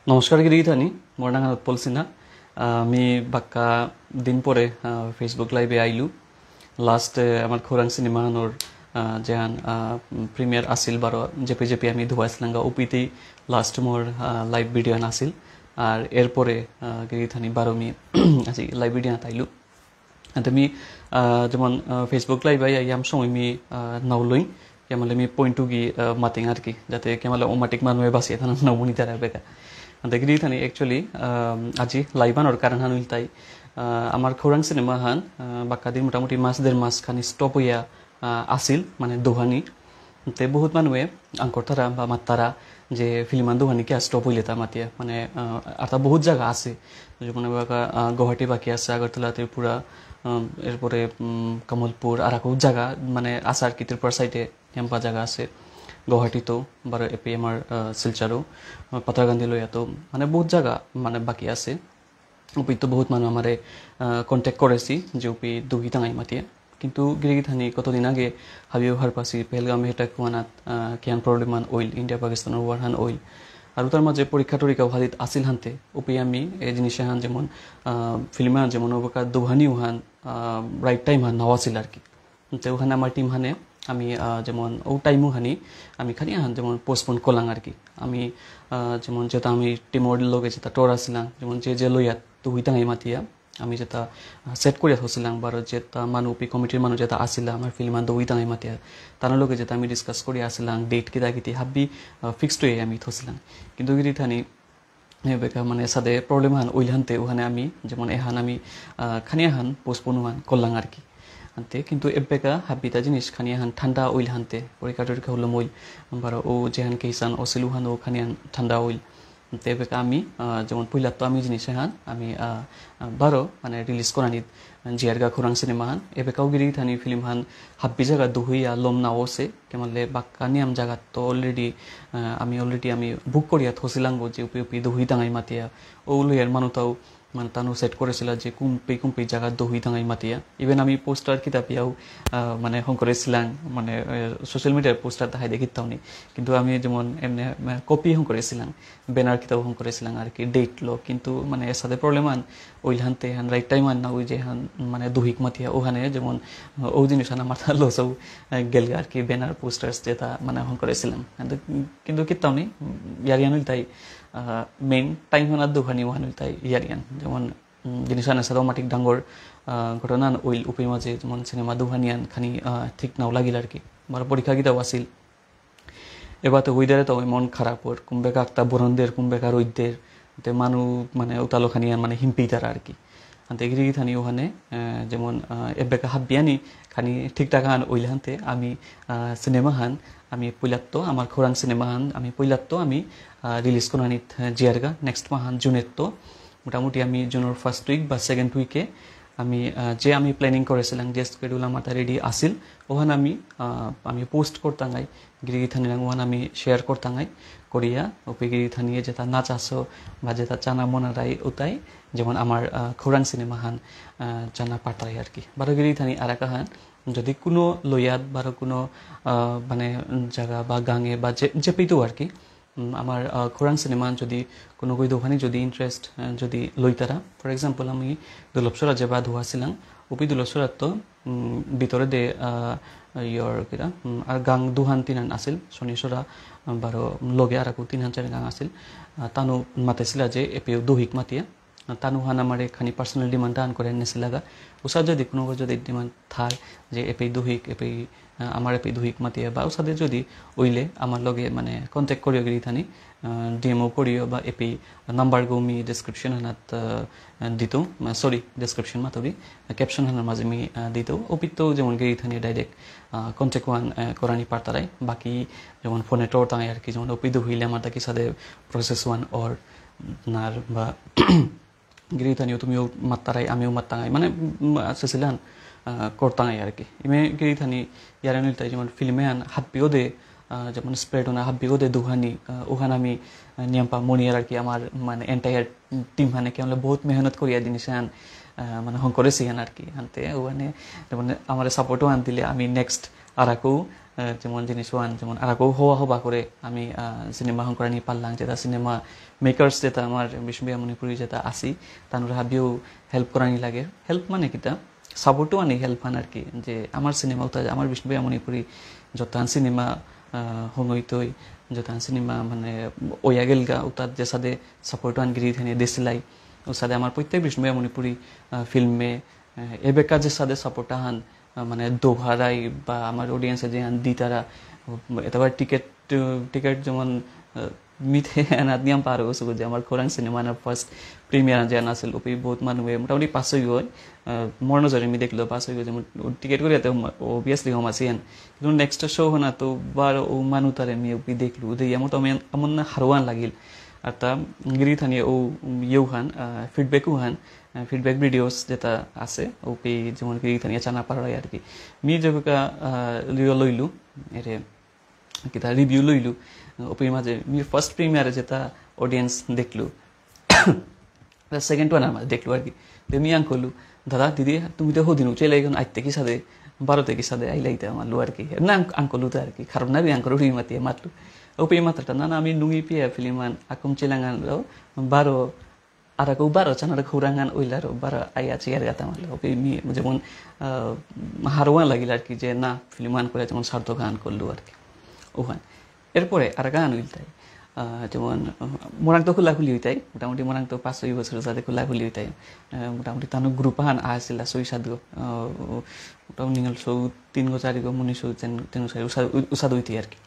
নমস্কার গিরিধানি মোর নাম উৎপল সিনহা আমি বাক্কা দিন পরে ফেসবুক লাইভে আইলু লাস্ট আমার খোরাং সিনেমানোর যেহান প্রিমিয়ার আসিল বারো জেপি জেপি আমি ধুয়াইছিলাঙ্গা ওপিতেই লাস্ট মোর লাইভ ভিডিও আসিল আর এরপরে গিরিধানি বারো মি আজি লাইভ ভিডিও আইলু আমি যেমন ফেসবুক লাইভ আইয়াম সময় মি নাউলই কেমালে মি পয়েন্টু গি মাতিং আর কি যাতে কেমালে ওমাটিক মানুষে বাঁচিয়ে থানা নবনি তারা বেকা দেখি থানি একচুয়ালি আজি লাইভানোর কারণ হান তাই আমার খৌরাং সিনেমা হান বাক্কা দিন মোটামুটি মাস দেড় মাস খানি স্টপ হইয়া আসিল মানে দোহানি তে বহুত মানুষে আঙ্কর তারা বা মাতারা যে ফিল্মান দোহানি কে স্টপ হইলে তা মাতিয়া মানে আর তা বহুত জায়গা আছে যেমন গুয়াহাটি বাকি আছে আগরতলা ত্রিপুরা এরপরে কমলপুর আর বহুত জায়গা মানে আছে আর কি ত্রিপুরা সাইডে এমপা জায়গা আছে গুয়াহাটিতো বারো এপি আমার শিলচারও পাতারগান্ধী লইয়াতো মানে বহুত জায়গা মানে বাকি আছে উপি তো বহুত মানুষ আমারে কন্ট্যাক্ট করেছি যে উপি দুগি টাঙাই মাতিয়ে কিন্তু গিরিগিথানি কতদিন আগে হাবিও হারপাসি পেহেলগাম হেটাক কুয়ানাত কিয়ান প্রবলেমান অইল ইন্ডিয়া পাকিস্তানের ওয়ারহান অইল আর তার মাঝে পরীক্ষা টরীক্ষাও হাদিত আসিল হানতে উপি আমি এই জিনিসে হান যেমন ফিল্মে হান যেমন ওবাকা দুহানিও হান রাইট টাইম হান নাওয়াছিল আর কি তো ওখানে আমার টিম হানে আমি যেমন ও টাইমও হানি আমি খানি হান যেমন পোস্টপোন করলাম আর কি আমি যেমন যেটা আমি টিমর লগে যেটা টোর আসলাম যেমন যে লইয়া তো হুইতাঙাই মাতিয়া আমি যেটা সেট করিয়া থছিলাম বার যেটা মানুষ পি কমিটির মানুষ যেটা আসিলা আমার ফিল্মান তো হুইতাঙাই মাতিয়া তার লগে যেটা আমি ডিসকাস করি আসলাম ডেট কিতা কিতি হাবি ফিক্সড হয়ে আমি থছিলাম কিন্তু গিরি থানি বেকা মানে সাদে প্রবলেম হান ওইলহানতে ওখানে আমি যেমন এহান আমি খানিয়া হান পোস্টপোন হান করলাম আর কি হানতে কিন্তু এবেকা হাবিতা জিনিস খানিয়া হান ঠান্ডা অইল হানতে পরীক্ষা টরীক্ষা হলো মইল বারো ও যেহান কেসান অসিলু হান ও খানিয়ান ঠান্ডা অইল তেবেকা আমি যেমন পইলা তো আমি জিনিস হান আমি বারো মানে রিলিজ করানি জিয়ারগা খোরাং সিনেমা হান এবেকাও গিরি থানি ফিল্ম হান হাব্বি জায়গা দুহুইয়া লম নাওছে কেমালে বাক্কা নিয়াম জায়গা তো অলরেডি আমি বুক করিয়া থছিলাম যে উপি উপি দুহুই টাঙাই মাতিয়া ও লইয়ার মানুষটাও মানে তানু সেট করেছিল যে কুম্পি জায়গা দহি টাঙাই মাতিয়া ইভেন আমি পোস্টার কিতাপিয়াও মানে হং করেছিলাম মানে সোশ্যাল মিডিয়ার পোস্টার দেখাই দেখিতাম নি কিন্তু আমি যেমন এমনি কপি হং করেছিলাম ব্যানার কিতাব হং করেছিলাম আর কি ডেট লো কিন্তু মানে এর সাথে প্রবলেম আন ওইলহানতে হান রাইট টাইম আন না ওই যে হান মানে দহিক মাতিয়া ওখানে যেমন ও জিনিস হান আমার লসও গেল আর কি ব্যানার পোস্টার্স যেটা মানে হং করেছিলাম কিন্তু কিতাম নি ইয়ারিয়ান তাই মেইন টাইম হানার দোকানি ওখানে তাই ইয়ারিয়ান যেমন জিনিস আনে সাদমাটিক ডাঙ্গর ঘটনা ওইল উপি মাঝে যেমন সিনেমা দোকানিয়ান খানি ঠিক নাও লাগিল আর কি আমার পরীক্ষা গীতাও আসিল এবার তো ওইদারে তো মন খারাপ ওর কুম্বেকা একটা বরণদের কুম্বেকা রৈদ্যের মানুষ মানে উতালো খানিয়ান মানে হিম্পি তারা আর কি এগিরি থানি ওখানে যেমন এবেকা হাব্বিয়ানি খানি ঠিকঠাক হান ওইলহানতে আমি সিনেমা হান আমি পইলাত্তো আমার খোরাং সিনেমা হান আমি পইলাত্তো আমি রিলিজ করানিত জিয়ারগা নেক্সট মাহান জুনের তো মোটামুটি আমি জুনের ফার্স্ট উইক বা সেকেন্ড উইকে আমি প্ল্যানিং করেছিলাম যে স্কেডিউল আমার রেডি আসিল ওখানে আমি পোস্ট করতাঙ্গাই গিরিগি থানি ওখানে আমি শেয়ার করতাঙ্গাই করিয়া ওপি গিরি থানিয়ে যেটা নাচ আসো বা যেটা চানা মনারাই ওটাই যেমন আমার খোরাং সিনেমা হান চানা পাঠাই আর কি বারো গিরি থানি আর একা হান যদি কোনো লইয়াত বারো কোনো মানে জায়গা বা গাঙে বা যে পেতো আর কি আমার খোরাং সিনেমা যদি কোনো কই দোকানে যদি ইন্টারেস্ট যদি লইতারা ফর এক্সাম্পল আমি দুলভসরা যে বা ধোয়াছিলাম উপি দুলভসরাত তো ভিতরে দে ইয়র কিরা আর গাং দুহান তিনহান আসিল শনিশ্বরা বারো লগে আর তিনহান চারি গাং আসিল তানু মাতাইছিলা যে এপিও দহিক মাতিয়া তানু হান আমার খানি পার্সোনাল ডিমান্ড আন করে নেছিলাগা ওসাদ যদি কোনো যদি ডিমান্ড থাক যে এপি দহিক এপি আমার এপি দহিক মাতিয়া বা ওসাদে যদি ওইলে আমার লগে মানে কন্ট্যাক্ট করিও গিরি থানি ডিএমও করিও বা এপি নাম্বার গমি ডেসক্রিপশন হানাত দিত সরি ডেসক্রিপশন মাতবি ক্যাপশন হানার মাঝে আমি দিত ওপিত যেমন গিরি থানি ডাইরেক্ট কন্ট্যাক্ট ওয়ান করানি পারতারাই বাকি যেমন ফোনে টোর তাই আর কি যেমন ওপি দহিলে আমার তাকে সাথে প্রসেস ওয়ান অর নার বা গিরি থানিও তুমিও মাত্তারাই আমিও মাত্তাঙাই মানে সেছিলান করতাঙাই আর কি ইমে গিরি থানি ইয়ারান তাই যেমন ফিল্মে আন হাব্বিও দে যেমন স্প্রেড ওনা হাব্বিও দে দুহানি ওখানে আমি নিয়মপা মনিয়ার আর কি আমার মানে এন্টায়ার টিম হানে কেমন বহুত মেহনত করিয়া জিনিস আন মানে হং করেছি আর কি হানতে ওখানে যেমন আমার সাপোর্টও আন দিলে আমি নেক্সট আর যেমন জিনিস ওয়ান যেমন আরাকো হওয়া হবা করে আমি সিনেমা হংকরানি পারলাম যেটা সিনেমা মেকার্স যেটা আমার বিষ্ণুবিয়া মণিপুরি যেটা আসি তানোর হাবিও হেল্প করানি লাগে হেল্প মানে কিতা সাপোর্টও আনি হেল্প আন আর কি যে আমার সিনেমা উতা আমার বিষ্ণুবিয়া মণিপুরি যতান সিনেমা হংইতই যতান সিনেমা মানে ওয়া গেলগা উতার যে সাদে সাপোর্টও আন গিরি থানি দেশলাই ও সাদে আমার প্রত্যেক বিষ্ণুবিয়া মণিপুরি ফিল্মে এবেকা যে সাদে সাপোর্ট আহান মানে দোহারাই বা আমার অডিয়েন্সে যে দি তারা এতবার টিকেট টিকেট যেমন মিথে নাদিয়াম পার গেছো যে আমার খোরাং সিনেমা ফার্স্ট প্রিমিয়ার যে আছিল ওপি বহুত মানুহে মোটামুটি 500 হয় মর্নজরে আমি দেখলো 500 যেমন টিকেট করে এতে অবভিয়াসলি হম আসিয়ান কিন্তু নেক্সট শো হনা তো বার ও মানু তারে আমি ওপি দেখলো দেই আমার তো এমন না হারওয়ান লাগিল আর তা গিরি থানিয়ে ও ইউহান ফিডব্যাকও হান ফিডব্যাক ভিডিওস যেটা আছে ওপি যেমন গিরি থানিয়ে চানা পাড়াই আর কি মি যেগুকা লইলু এরে কিতা রিভিউ লইলু ওপির মাঝে মি ফার্স্ট প্রিমিয়ারে যেটা অডিয়েন্স দেখলু সেকেন্ড ওয়ান আমার দেখলো আর কি মি আং করলু দাদা দিদি তুমি তো হদিন চলে এখন আইতে কি সাদে 12 থেকে সাদে আইলাইতে আমারলু আর কি না আং করলু তো আর কি খারাপ না আং করু রি মাতিয়ে মাতলু ওপি মাত্রাটা না আমি নুঙ্গি পিয়া ফিলিমান আকুম চিলাঙ্গান 12 আর কেউ 12 চানার খৌরাঙ্গান ওইলার 12 আইয়া চেয়ার গাতা মারলো ওপি মি যেমন হারওয়ান লাগিল আর কি যে না ফিলিমান করে যেমন সার্থক গান করলু আর কি ওখান এরপরে আর গান উইলতাই যেমন মোরাং তো খোলাখুলি হইতাই মোটামুটি মোরাং তো 5-6 বছর যাতে খোলাখুলি হইতাই মোটামুটি তানো গ্রুপ হান আসিলা 6-7 গো মোটামুটি নিগল 3 গো 4 গো মুনিশ 3 উসাদ হইতি আর কি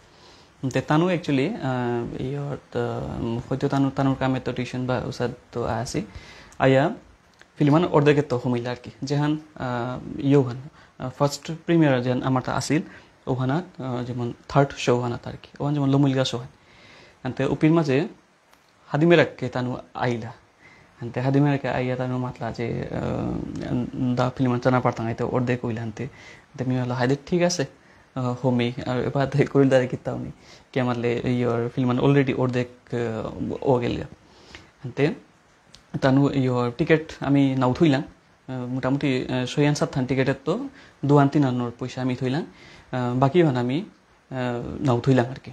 তে তানো একচুয়ালি হয়তো তানোর কামে তো টিউশন বা উসাদ তো আসি আয়া ফিল্মান অর্ধেকের তো হমিলা আর কি যেহান ইয়োহান ফার্স্ট প্রিমিয়ার যেন আমারটা আসিল ওখানাত যেমন থার্ড শো হানাত আর কি ওখান যেমন লমুলগা শো হান আনতে উপির মাঝে হাদিমেরাকে তানু আইলা আনতে হাদিমেরাকে আইয়া তানু মাতলা যে দা ফিল্মান চানা পারতাম আইতে অর্ধেক কইলা আনতে আমি হলো হাইদে ঠিক আছে হোমি আর এবার কইল দাঁড়ে কিতাও নি কে মারলে ইয়োর ফিল্মান অলরেডি অর্ধেক ও গেলগা আনতে তানু ইয়োর টিকেট আমি নাও থইলাম মোটামুটি 6-7 থান টিকেটের তো 2-3 আনোর পয়সা আমি থইলাম बाकी वाला मी नौथुला करके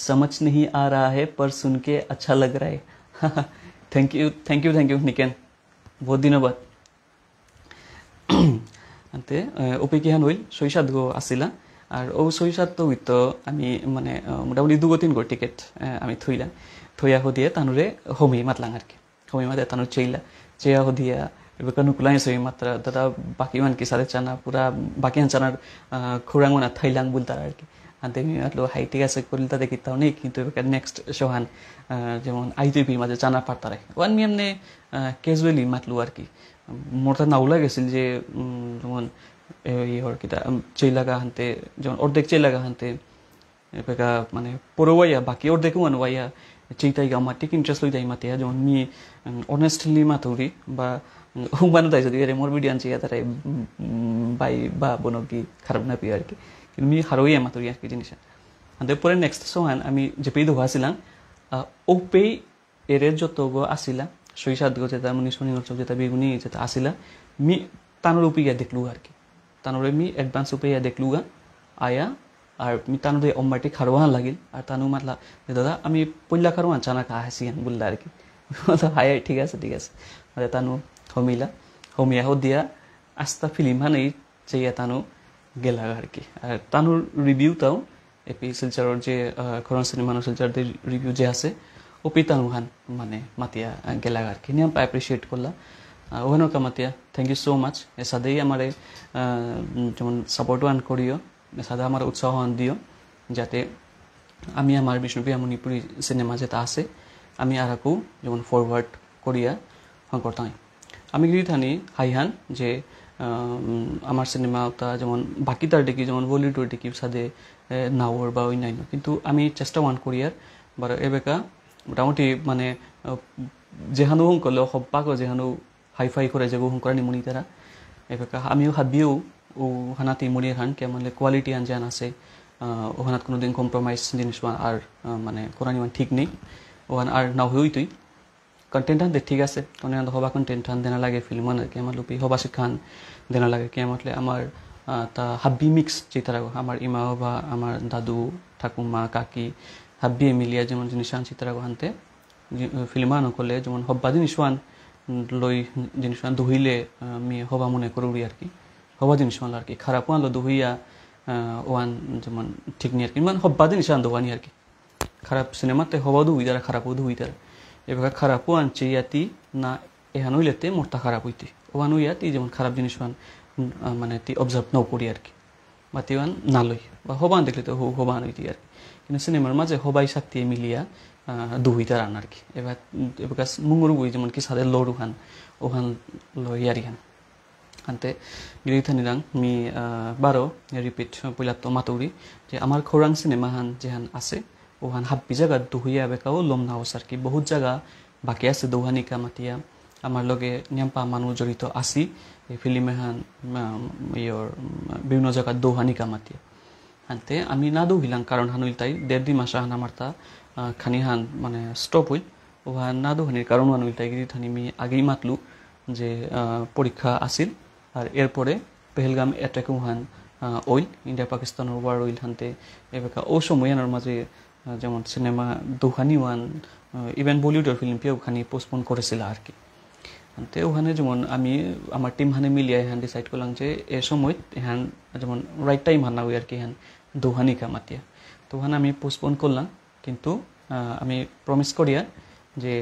समझ नहीं आ रहा है पर सुन के अच्छा लग रहा है थैंक यू निकेन बहुत दिनों बाद अंते ओपी की हान होइल 6-7 गो आसिला আর ও 6-7 তো হইতো আমি মানে মোটামুটি 2-3 গো টিকেট আমি থইলা থইয়া হদিয়ে তানুরে হোমি মাতলাং আর কি হোমি মাতে তানুর চেইলা চেয়া হদিয়া এবার নুকুলাই সই মাত্রা দাদা বাকি মান কি সারে চানা পুরা বাকি চানার খোরাং মানা থাইলাং বলতার আর কি আনতে আমি আতলো হাই ঠিক আছে করিলতা দেখি তাও নেই কিন্তু এবার নেক্সট শোহান যেমন আইটিপি মাঝে চানা পারতারে ওয়ান মি এমনি ক্যাজুয়ালি মাতলু আর কি মোরটা নাউলা গেছিল যে যেমন ইহর কিতা চেইলাগা হানতে যেমন অর্ধেক চেইলাগা হানতে এবার মানে পরোয়াইয়া বাকি অর্ধেকও মানওয়াইয়া চেইতাই গা মাটি ইন্টারেস্ট লই যাই মাতিয়া যেমন মি অনেস্টলি মাতুরি বা হুমানো তাই যদি মোর ভিডিও আনছি তারাই বাই বা বোনো কি খারাপ না পিও আর কি কিন্তু মি হারোই মাতুরি আর কি জিনিস আনতে পরে নেক্সট সোহান আমি যে পেই ধোয়া আসিলাম ও পেই এরে যত গো আসিলা 6-7 গো যেটা মুনিশ মনিগর যেটা বেগুনি যেটা আসিলা মি তানোর উপিয়া দেখলু আর কি তানোরে মি অ্যাডভান্স উপিয়া দেখলুগা আয়া আর মি তানোরে অম্মাটি খারওয়ান লাগিল আর তানু মাতলা দাদা আমি পইলা খারওয়ান চানা কা হাসিয়ান বললা আর কি হাই ঠিক আছে মানে তানু হমিলা হমিয়া দিয়া আস্তা ফিল্ম হানেই চেয়ে তানু গেলা আর কি আর তানুর রিভিউ তাও এপি শিলচরের যে খরং সিনেমানো শিলচরদের রিভিউ যে আছে ওপি তানু হান মানে মাতিয়া গেলা আর কি নিয়ে অ্যাপ্রিসিয়েট করলা ওখানেও মাতিয়া থ্যাংক ইউ সো মাচ এ সাদেই আমার যেমন সাপোর্ট ওয়ান করিও এ সাদে আমার উৎসাহ দিও যাতে আমি আমার বিষ্ণুপ্রিয়া মণিপুরি সিনেমা যেটা আছে আমি আর আকু যেমন ফরওয়ার্ড করিয়া হন করতাম আমি গিয়ে থানি হাইহান যে আমার সিনেমাটা যেমন বাকি তার দেখি যেমন বলিউড দেখি সাদে নাওর বা অন্যান্য কিন্তু আমি চেষ্টা ওয়ান করিয়ার বা এবেকা মোটামুটি মানে যেহানো হং করলেও হব্বাকও যেহানো হাইফাই করে যে হং করা নিমুনি তারা এবেকা আমিও হাবিও ও হানাতি মুড়িয়ে হান কে মানে কোয়ালিটি আনজান আছে ওখানে কোনোদিন কম্প্রোমাইজ জিনিস আর মানে কোরআন ইমান ঠিক নেই ওখানে আর না হই তুই কন্টেন্ট হান ঠিক আছে অনেক হবা কন্টেন্ট হান দেনা লাগে ফিল্ম আর কি আমার লুপি হবা শিক্ষান দেনা লাগে কি আমার আমার তা হাব্বি মিক্স চিত্রাগো আমার ইমা বা আমার দাদু ঠাকুমা কাকি হাব্বি মিলিয়া যেমন জিনিস চিত্রাগো হানতে ফিল্মান হলে যেমন হব্বা জিনিসওয়ান লই জিনিসওয়ান দুহিলে আমি হবা মনে করি আর কি হবা জিনিসওয়ান আর কি খারাপ আনলো দুহিয়া ওয়ান যেমন ঠিক নিয়ে আর কি মানে হব্বা জিনিস আনদোয়ানি আর কি খারাপ সিনেমাতে হবাও দুই দ্বারা খারাপও দুই দ্বারা এবার খারাপও আনছে ইয়াতি না এহান হইলেতে মোরটা খারাপ হইতে ওয়ান হইয়াতি যেমন খারাপ জিনিসওয়ান মানে তি অবজার্ভ নাও করি আর কি বা তিওয়ান না লই বা হবান দেখলে তো হবান হইতি আর কি কিন্তু সিনেমার মাঝে হবাই শক্তি মিলিয়া দুইটার আন আর কি এবার এবার মুঙ্গুর বই যেমন কি সাদের লড়ু হান ওখান লই আর হান আনতে গিরিথানিরাং মি বারো রিপিট পইলাত মাতৌরি যে আমার খৌরাং সিনেমা হান যেহান আছে ওহান হাব্বি জায়গা দুহুইয়া বেকাও লম নাওস আর কি বহুত জায়গা বাকি আছে দৌহানিকা মাতিয়া আমার লগে নিয়াম্পা মানুষ জড়িত আসি এই ফিল্মে হান ইয়র বিভিন্ন জায়গা দৌহানিকা মাতিয়া আনতে আমি না দৌহিলাম কারণ হানুইল তাই 1.5 মাস হান আমার তা খানি হান মানে স্টপ হইল ওহান না দৌহানির কারণ হানুইল তাই গিরিথানি মি আগেই মাতলু যে পরীক্ষা আসিল আর এরপরে পেহেলগাম অ্যাটাক ওহান ওইল ইন্ডিয়া পাকিস্তানের ওয়ার ওইল হানতে এবার ও সময় আনার মাঝে যেমন সিনেমা দৌহানি ওয়ান ইভেন বলিউডের ফিল্ম পেয়েও খানি পোস্টপোন করেছিল আর কি তো ওখানে যেমন আমি আমার টিম হানে মিলিয়ে এখান ডিসাইড করলাম যে এ সময় এখান যেমন রাইট টাইম হানা হই আর কি এখান দৌহানি কামাতিয়া তো ওখানে আমি পোস্টপোন করলাম কিন্তু আমি প্রমিস করিয়া যে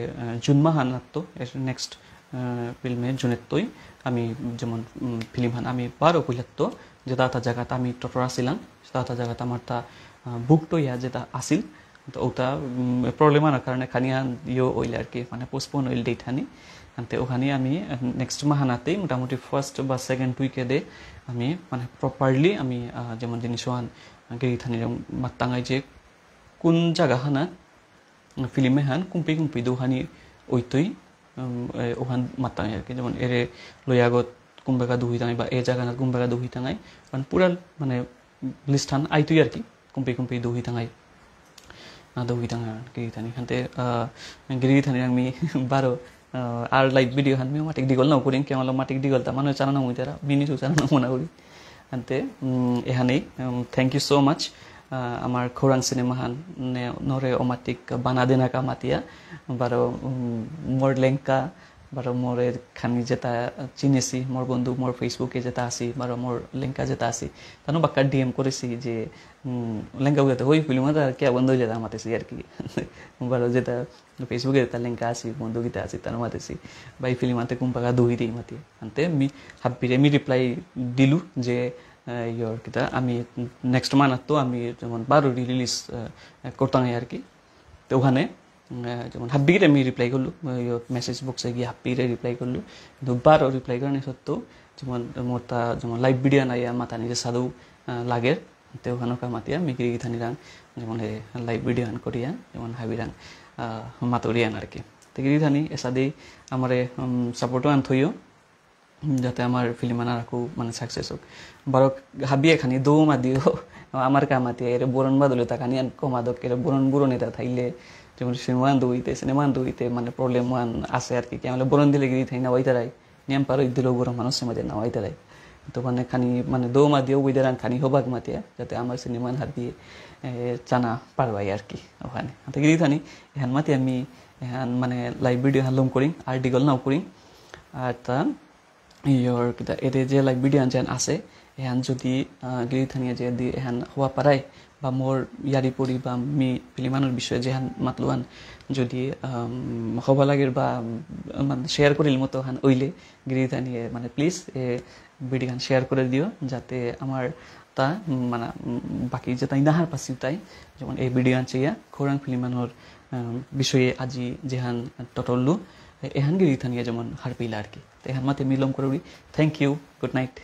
জুন মাহান তো নেক্সট ফিল্মে জুনের তৈ আমি যেমন ফিল্ম হান আমি বারো কইলাত যে তা জায়গাতে আমি টটর আসিলাম তা জায়গাতে আমার তা বুক টইয়া যেটা আসিল তো ওটা প্রবলেম আনার কারণে খানি ইয়ে ওইলে আর কি মানে পোস্টপোন ওইল ডেট হানি আনতে ওখানে আমি নেক্সট মাহানাতেই মোটামুটি ফার্স্ট বা সেকেন্ড উইকে দে আমি মানে প্রপারলি আমি যেমন জিনিস ওহান গিরিথানির মাত্তাঙাই যে কোন জায়গা হানা ফিল্মে হান কুম্পি দৌহানি ওইতই ওখান মাত্তাঙাই আর কি যেমন এরে লইয়াগত কুম্বেকা দুহি টাঙাই বা এ জায়গা কুম্বেকা দুহি টাঙাই মানে পুরা মানে লিস্ট হান আইতই আর কি কুম্পি দুহি টাঙাই দৌহি টাঙা গিরিথানি হানতে গিরিথানি আমি বারো আর লাইভ ভিডিও হান মাটিক দিগল নাও করি কেমন মাটিক দিগল তা মানুষ চালানো হই তারা মিনিটু চালানো মনে করি আনতে এখানেই থ্যাংক ইউ সো মাচ আমার খৌরাং সিনেমা হান নরে অমাটিক বানা দেনা কামাতিয়া বারো মোর লেঙ্কা বারো মোরের খানি যেটা চিনেছি মোর বন্ধু মোর ফেসবুকে যেটা আসি বারো মোর লেঙ্কা যেটা আসি তানো বাক্কা ডিএম করেছি যে লেঙ্কা বুঝাতে ওই ফিল্ম কে বন্ধু যেটা আমাতেছি আর কি বারো যেটা ফেসবুকে যেটা লেঙ্কা আসি বন্ধু গীতা আসি তার মাতেছি বা এই ফিল্ম আনতে কুম্পাকা দুই দিই মাতি আনতে মি হাব্বিরে মি রিপ্লাই দিলু যে ইয়র কিতা আমি নেক্সট মান্থ তো আমি যেমন 12 রিলিজ করতাম আর কি তো ওখানে যেমন হাব্বিরে আমি রিপ্লাই করলু মেসেজ বক্সে গিয়ে হাব্বিরে রিপ্লাই করলু কিন্তু 12 রিপ্লাই করার সত্ত্বেও যেমন মোর তা যেমন লাইভ ভিডিও নাই মাথা নিজে সাদু লাগের তো ওখানে মাতিয়া আমি গিরিথানিরাং যেমন লাইভ ভিডিও আন করিয়া যেমন হাবিরাং মাতরিয়ান আর কি তো গিরিথানি এসাদেই আমারে সাপোর্টও আন থইও যাতে আমার ফিল্ম আনার খুব মানে সাকসেস হোক বারো হাবি এখানি দৌমা দিও আমার কামাতিয়া এর বরণ বাদলে তা খানি কমাদক এর বরণ এটা থাইলে যেমন সিনেমা দুইতে মানে প্রবলেম ওয়ান আছে আর কি কেমন বরণ দিলে গিয়ে থাই না ওইতারাই নিয়ম পারো দিলেও বড় মানুষের মাঝে না ওইতারাই তো মানে খানি মানে দৌমা দিও ওইদারান খানি হবাক মাতিয়া যাতে আমার সিনেমা হাত দিয়ে জানা পারবাই আর কি ওখানে তো গিয়ে থানি এখান মাতি আমি এখান মানে লাইভ ভিডিও হালম করি আর্টিকল নাও করি আর তা ইয়র কিতা এতে যে লাইভ ভিডিও যেন আছে এহান যদি গিরিথানিয়া যে দি এহান হওয়া পারায় বা মোর ইয়ারি পড়ি বা মি ফিলিমানোর বিষয়ে যেহান মাতলুয়ান যদি হবা লাগের বা মানে শেয়ার করিল মতো হান ওইলে গিরিথানিয়ে মানে please A video Han share করে দিও যাতে আমার তা মানে বাকি যে তাই নাহার পাশি তাই যেমন এই ভিডিও আনছে ইয়া খৌরাং ফিলিমানোর বিষয়ে আজি যেহান টটল্লু এহান গিরিথানিয়া যেমন হার পেইলা আর কি তো এহান মাতে মিলম করি থ্যাংক ইউ গুড নাইট